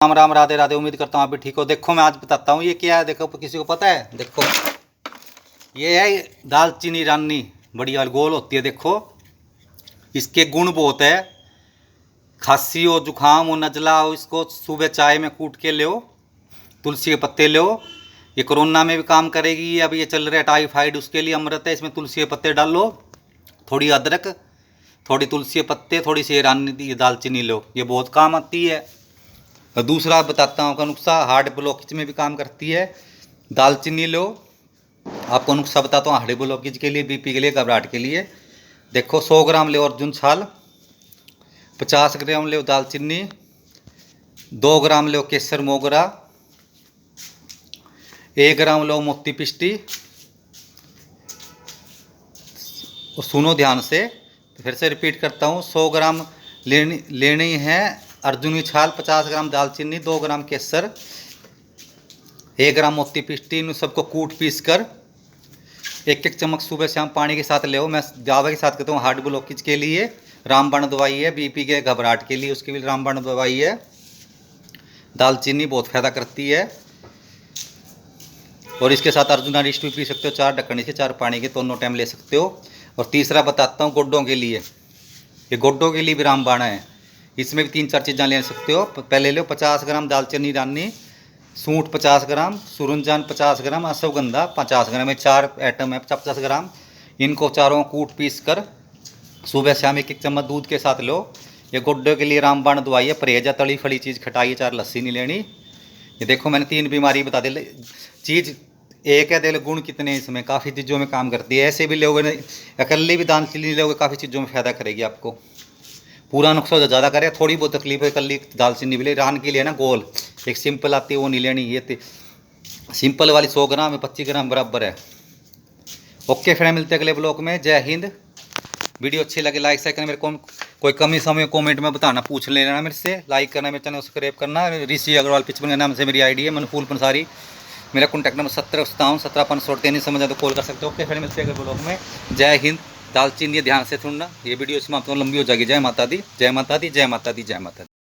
राम राम, राधे राधे। उम्मीद करता हूँ आप भी ठीक हो। देखो मैं आज बताता हूँ ये क्या है। देखो किसी को पता है? देखो ये है दालचीनी रानी, बड़ी वाली गोल होती है। देखो इसके गुण बहुत है। खांसी हो, जुकाम हो, नजला हो, इसको सुबह चाय में कूट के लो। तुलसी के पत्ते लो। ये कोरोना में भी काम करेगी। अब ये चल रहा है टाइफाइड, उसके लिए अमृत है। इसमें तुलसी के पत्ते डालो, थोड़ी अदरक, थोड़ी तुलसी के पत्ते, थोड़ी सी रानी दालचीनी लो, ये बहुत काम आती है। और दूसरा बताता हूँ का नुस्खा, हार्ट ब्लॉकेज में भी काम करती है। दालचीनी लो। आपको नुस्खा बताता हूँ हार्ट ब्लॉकेज के लिए, बीपी के लिए, घबराहट के लिए। देखो 100 ग्राम लो अर्जुन छाल, 50 ग्राम लो दालचीनी, 2 ग्राम लो केसर मोगरा, 1 ग्राम लो मोती पिष्टी। सुनो ध्यान से, फिर से रिपीट करता हूँ। 100 ग्राम लेनी है अर्जुन की छाल, 50 ग्राम दालचीनी, 2 ग्राम केसर, 1 ग्राम मोती पिष्टी। इन सबको कूट पीस कर 1-1 चम्मच सुबह शाम पानी के साथ ले। मैं दवा के साथ कहता हूँ हार्ट ब्लॉकेज के लिए रामबाण दवाई है, बीपी के घबराहट के लिए उसकी भी रामबाण दवाई है। दालचीनी बहुत फायदा करती है। और इसके साथ अर्जुन अरिष्ट भी पी सकते हो, 4 ढक्कनी से 4 पानी के, दोनों टाइम ले सकते हो। और तीसरा बताता हूँ गोड्डों के लिए। ये गोड्डों के लिए भी रामबाण है। इसमें भी 3-4 चीज़ें ले सकते हो। पहले लो 50 ग्राम दालचीनी रानी, सूंठ 50 ग्राम, सुरंजान 50 ग्राम, अश्वगंधा 50 ग्राम, ये 4 आइटम है 50 ग्राम। इनको चारों कूट पीस कर सुबह शाम 1-1 चम्मच दूध के साथ लो। ये गुड्डे के लिए रामबाण दवाई है। परहेज है, तली फली चीज़, खटाई, 4 लस्सी नहीं लेनी। ये देखो मैंने 3 बीमारी बता दी। चीज़ एक है, देख गुण कितने इसमें, काफ़ी चीज़ों में काम करती है। ऐसे भी लोगे, अकेले भी दालचीनी लोगे, काफ़ी चीज़ों में फ़ायदा करेगी आपको। पूरा नुस्खा ज़्यादा करे, थोड़ी बहुत तकलीफ है, कल दालचीनी भी ले। रान के लिए ना गोल एक सिंपल आती है, वो नहीं लेनी। ये सिंपल वाली 100 ग्राम है, 25 ग्राम बराबर है। ओके फ्रेंड, मिलते हैं अगले ब्लॉग में। जय हिंद। वीडियो अच्छी लगे लाइक शेयर करना। मेरे को कोई कमी समय कमेंट में बताना, पूछ लेना मेरे से। लाइक करना, मेरे चैनल सब्सक्राइब करना। ऋषि अग्रवाल 55 के नाम से मेरी आईडी है, मनफूल पंसारी। मेरा कॉन्टैक्ट नंबर 7057 17 समझ तो कॉल कर सकते हो। ओके फ्रेंड, मिलते हैं अगले ब्लॉग में। जय हिंद। दालचीनी ध्यान से सुनना, ये वीडियो इसमें आपको लंबी हो जाएगी। जय माता दी, जय माता दी, जय माता दी, जय माता दी।